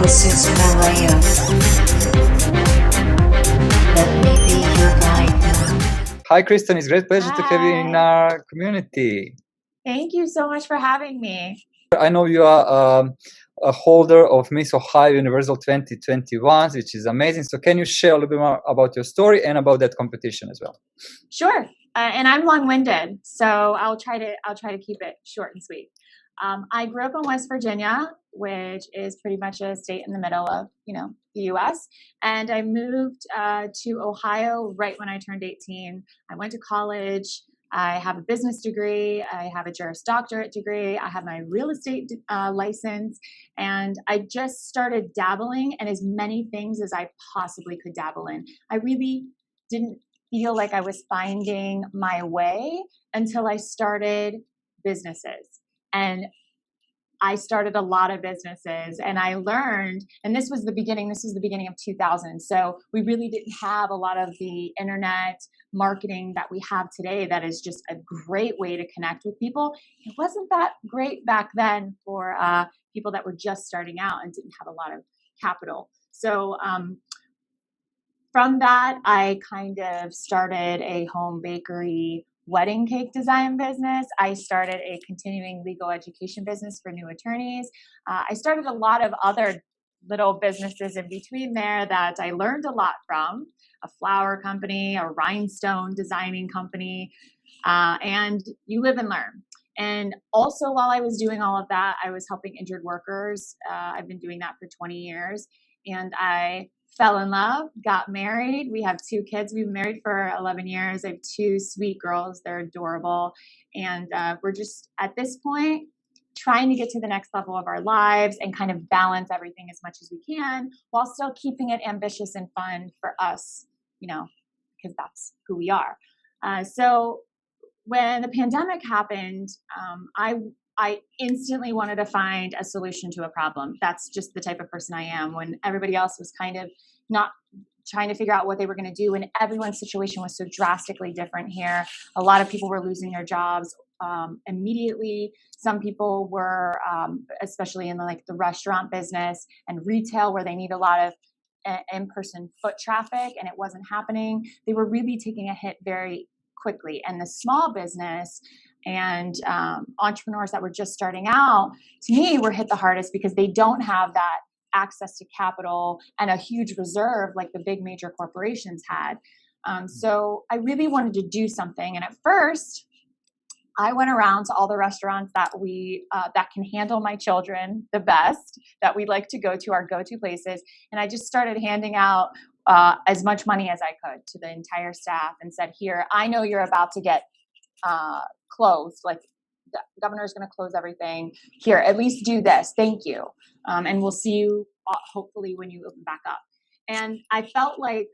This is Malaya. Let me be your guide now. Hi, Kristen. It's a great pleasure to have you in Hi. our community. Thank you so much for having me. I know you are a holder of Miss Ohio Universal 2021, which is amazing. So can you share a little bit more about your story and about that competition as well? Sure. And I'm long-winded, so I'll try to keep it short and sweet. I grew up in West Virginia, which is pretty much a state in the middle of, the U.S. And I moved to Ohio right when I turned 18. I went to college. I have a business degree. I have a Juris Doctorate degree. I have my real estate license. And I just started dabbling in as many things as I possibly could dabble in. I really didn't feel like I was finding my way until I started businesses. And I started a lot of businesses and I learned, and this was the beginning of 2000. So we really didn't have a lot of the internet marketing that we have today that is just a great way to connect with people. It wasn't that great back then for people that were just starting out and didn't have a lot of capital. So from that, I kind of started a home bakery wedding cake design business. I started a continuing legal education business for new attorneys. I started a lot of other little businesses in between there that I learned a lot from, a flower company, a rhinestone designing company, and you live and learn. And also while I was doing all of that, I was helping injured workers. I've been doing that for 20 years. And I fell in love, got married. We have 2 kids. We've been married for 11 years. I have 2 sweet girls. They're adorable. And we're just at this point trying to get to the next level of our lives and kind of balance everything as much as we can while still keeping it ambitious and fun for us, because that's who we are. So when the pandemic happened, I instantly wanted to find a solution to a problem. That's just the type of person I am. When everybody else was kind of not trying to figure out what they were going to do, and everyone's situation was so drastically different here. A lot of people were losing their jobs immediately. Some people were, especially in the restaurant business and retail, where they need a lot of in-person foot traffic, and it wasn't happening. They were really taking a hit very quickly. And the small business and entrepreneurs that were just starting out, to me, were hit the hardest because they don't have that access to capital and a huge reserve like the big major corporations had. So I really wanted to do something. And at first, I went around to all the restaurants that that can handle my children the best, that we like to go to, our go-to places. And I just started handing out as much money as I could to the entire staff and said, here, I know you're about to get closed, like the governor's going to close everything. Here, at least do this. Thank you. And we'll see you hopefully when you open back up. And I felt like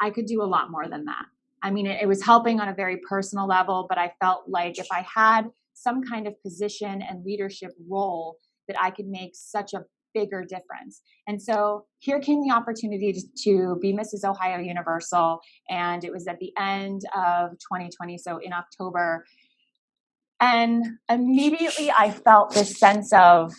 I could do a lot more than that. I mean, it was helping on a very personal level, but I felt like if I had some kind of position and leadership role, that I could make such a bigger difference. And so here came the opportunity to be Mrs. Ohio Universal. And it was at the end of 2020, so in October. And immediately I felt this sense of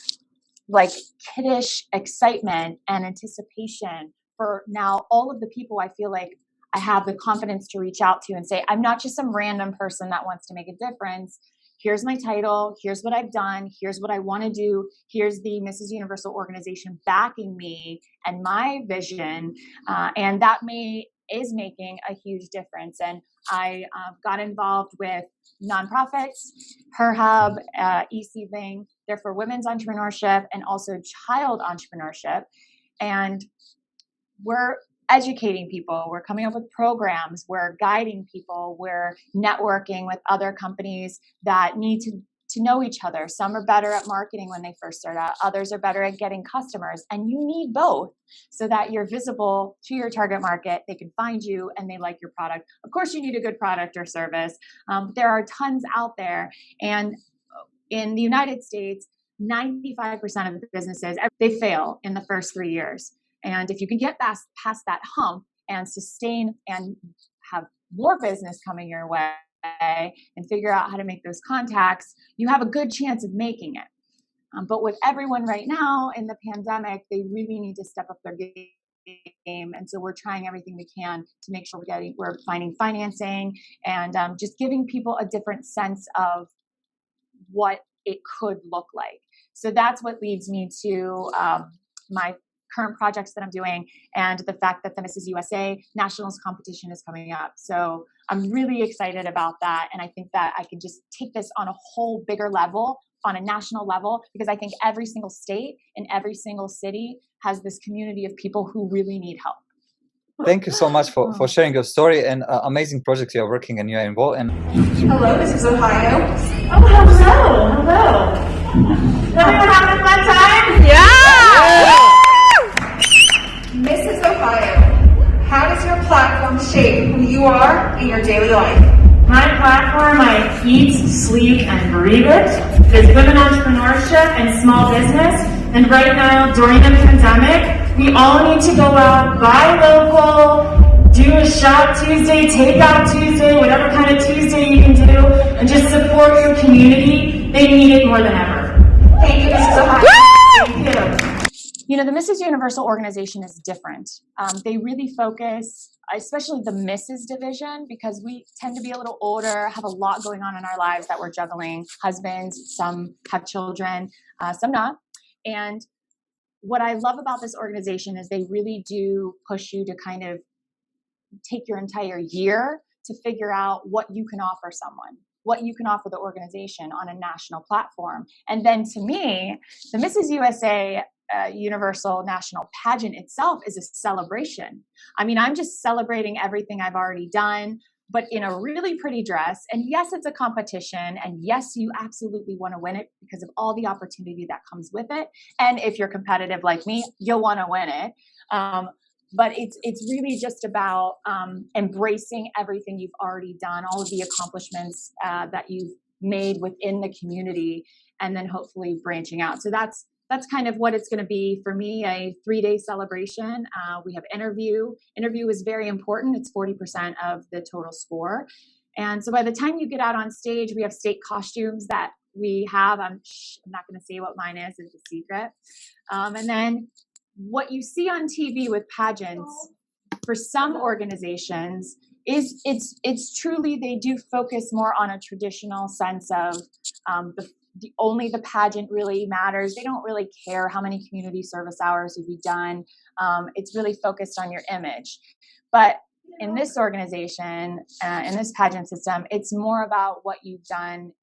kiddish excitement and anticipation for now all of the people I feel like I have the confidence to reach out to and say, I'm not just some random person that wants to make a difference. Here's my title. Here's what I've done. Here's what I want to do. Here's the Mrs. Universal organization backing me and my vision. And that is making a huge difference. And I got involved with nonprofits, Her Hub, eSeedling. They're for women's entrepreneurship and also child entrepreneurship. And we're educating people. We're coming up with programs. We're guiding people. We're networking with other companies that need to know each other. Some are better at marketing when they first start out. Others are better at getting customers. And you need both so that you're visible to your target market. They can find you and they like your product. Of course, you need a good product or service. There are tons out there. And in the United States, 95% of the businesses, they fail in the first 3 years. And if you can get past that hump and sustain and have more business coming your way and figure out how to make those contacts, you have a good chance of making it. But with everyone right now in the pandemic, they really need to step up their game. And so we're trying everything we can to make sure we're finding financing and just giving people a different sense of what it could look like. So that's what leads me to my current projects that I'm doing and the fact that the Mrs. USA Nationals competition is coming up. So I'm really excited about that. And I think that I can just take this on a whole bigger level, on a national level, because I think every single state and every single city has this community of people who really need help. Thank you so much for sharing your story and amazing project you're working and you're involved in. Hello, this is Ohio. Oh, hello. Everyone having a fun time? Yeah! Mrs. Ohio, how does your platform shape who you are in your daily life? My platform, I eat, sleep, and breathe it, is women entrepreneurship and small business. And right now, during the pandemic, we all need to go out, buy local, do a Shop Tuesday, Takeout Tuesday, whatever kind of Tuesday you can do, and just support your community. They need it more than ever. Thank you, Mrs. Ohio. Thank you. You know, the Mrs. Universal organization is different. They really focus, especially the Mrs. division, because we tend to be a little older, have a lot going on in our lives that we're juggling. Husbands, some have children, some not. And what I love about this organization is they really do push you to kind of take your entire year to figure out what you can offer someone, what you can offer the organization on a national platform. And then to me, the Mrs. USA Universal National Pageant itself is a celebration. I mean, I'm just celebrating everything I've already done, but in a really pretty dress. And yes, it's a competition. And yes, you absolutely want to win it because of all the opportunity that comes with it. And if you're competitive like me, you'll want to win it. But it's really just about embracing everything you've already done, all of the accomplishments that you've made within the community, and then hopefully branching out. So that's kind of what it's going to be for me, a 3-day celebration. We have interview. Interview is very important. It's 40% of the total score. And so by the time you get out on stage, we have state costumes that we have. I'm not going to say what mine is. It's a secret. And then what you see on TV with pageants for some organizations is it's truly, they do focus more on a traditional sense of only the pageant really matters. They don't really care how many community service hours have you done. It's really focused on your image. But in this organization, in this pageant system, it's more about what you've done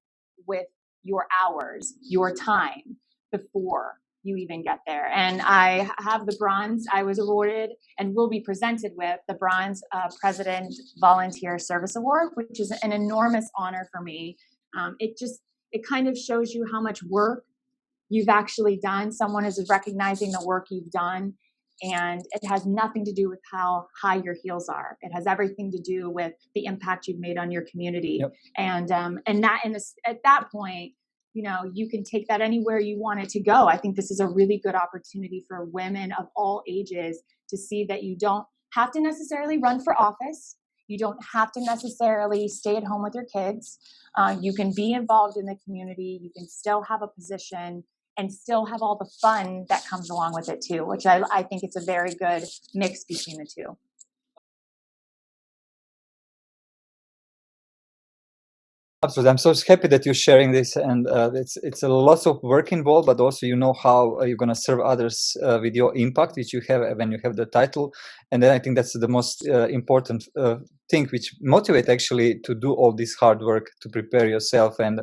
with your hours, your time before you even get there. And I have the bronze. I was awarded and will be presented with the Bronze President Volunteer Service Award, which is an enormous honor for me. It kind of shows you how much work you've actually done. Someone is recognizing the work you've done, and it has nothing to do with how high your heels are. It has everything to do with the impact you've made on your community. Yep. And at that point, you know, you can take that anywhere you want it to go. I think this is a really good opportunity for women of all ages to see that you don't have to necessarily run for office. You don't have to necessarily stay at home with your kids. You can be involved in the community. You can still have a position and still have all the fun that comes along with it too, which I think it's a very good mix between the two. Absolutely. I'm so happy that you're sharing this, and it's a lot of work involved, but also you know how you're going to serve others with your impact, which you have when you have the title. And then I think that's the most important thing, which motivate actually to do all this hard work, to prepare yourself and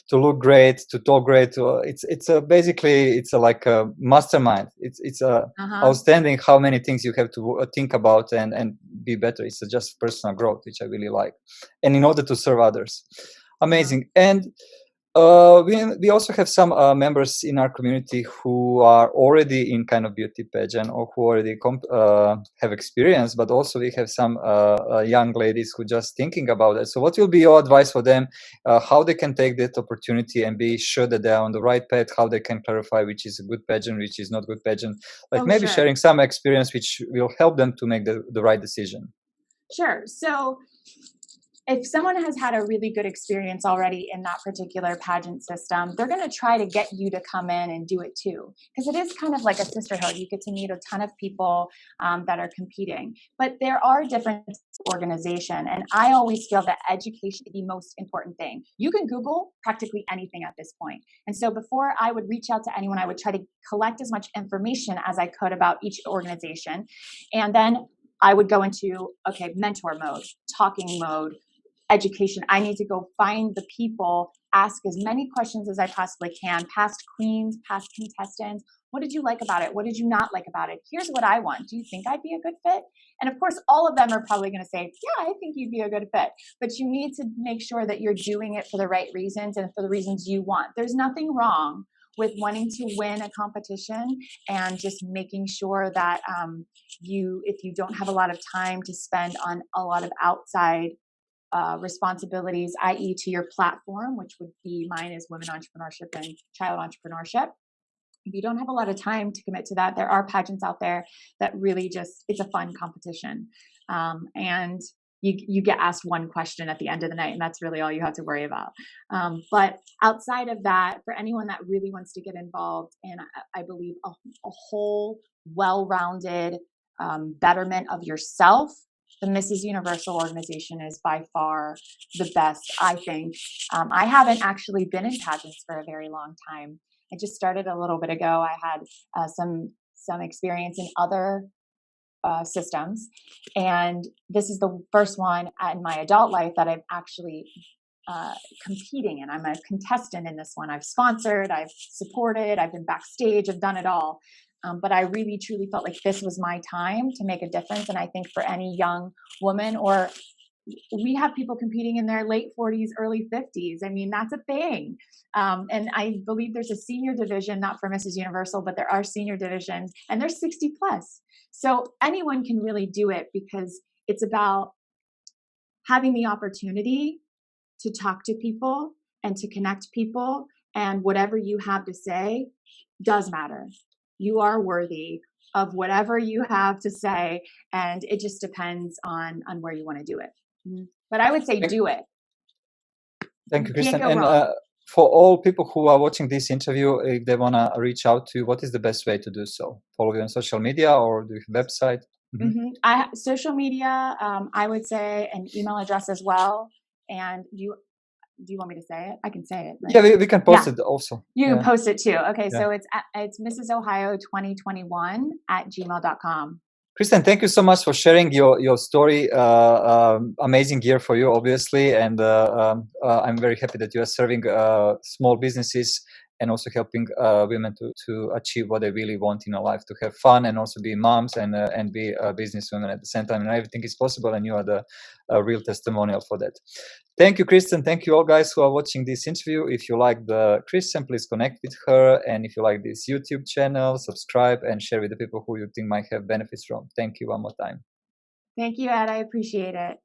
to look great, to talk great. It's basically like a mastermind. It's outstanding how many things you have to think about and be better. It's just personal growth, which I really like, and in order to serve others. Amazing. And we also have some members in our community who are already in kind of beauty pageant or who already have experience, but also we have some young ladies who just thinking about it. So what will be your advice for them, how they can take that opportunity and be sure that they're on the right path, how they can clarify which is a good pageant, which is not good pageant, like maybe sharing some experience which will help them to make the right decision. Sure. So if someone has had a really good experience already in that particular pageant system, they're going to try to get you to come in and do it too. Because it is kind of like a sisterhood. You get to meet a ton of people that are competing. But there are different organization. And I always feel that education is the most important thing. You can Google practically anything at this point. And so before I would reach out to anyone, I would try to collect as much information as I could about each organization. And then I would go into, okay, mentor mode, talking mode, education. I need to go find the people, ask as many questions as I possibly can, past queens, past contestants. What did you like about it? What did you not like about it? Here's what I want. Do you think I'd be a good fit? And of course, all of them are probably going to say, yeah, I think you'd be a good fit. But you need to make sure that you're doing it for the right reasons and for the reasons you want. There's nothing wrong with wanting to win a competition and just making sure that if you don't have a lot of time to spend on a lot of outside responsibilities, i.e. to your platform, which would be mine is women entrepreneurship and child entrepreneurship. If you don't have a lot of time to commit to that, there are pageants out there that really just, it's a fun competition. And you get asked one question at the end of the night, and that's really all you have to worry about. But outside of that, for anyone that really wants to get involved in, I believe, a whole well-rounded betterment of yourself, the Mrs. Universal organization is by far the best, I think. I haven't actually been in pageants for a very long time. I just started a little bit ago. I had some experience in other systems, and this is the first one in my adult life that I'm actually competing in. I'm a contestant in this one. I've sponsored, I've supported, I've been backstage, I've done it all. But I really truly felt like this was my time to make a difference. And I think for any young woman, or we have people competing in their late 40s, early 50s. I mean, that's a thing. And I believe there's a senior division, not for Mrs. Universal, but there are senior divisions, and they're 60 plus. So anyone can really do it, because it's about having the opportunity to talk to people and to connect people. And whatever you have to say does matter. You are worthy of whatever you have to say, and it just depends on where you want to do it. But I would say do it. Thank you, Can't Kristen. go And wrong. for all people who are watching this interview, if they want to reach out to you, what is the best way to do so? Follow you on social media, or do you have a website? Social media, I would say, an email address as well. And do you want me to say it? I can say it. Right? Yeah, we can post it also. You can post it too. Okay, Yeah. so it's mrsohio2021@gmail.com. Kristen, thank you so much for sharing your story. Amazing year for you, obviously, and I'm very happy that you are serving small businesses and also helping women to achieve what they really want in life, to have fun and also be moms and be businesswomen at the same time. And everything is possible, and you are the real testimonial for that. Thank you, Kristen. Thank you all guys who are watching this interview. If you like the Kristen, please connect with her. And if you like this YouTube channel, subscribe and share with the people who you think might have benefits from. Thank you one more time. Thank you, Ed. I appreciate it.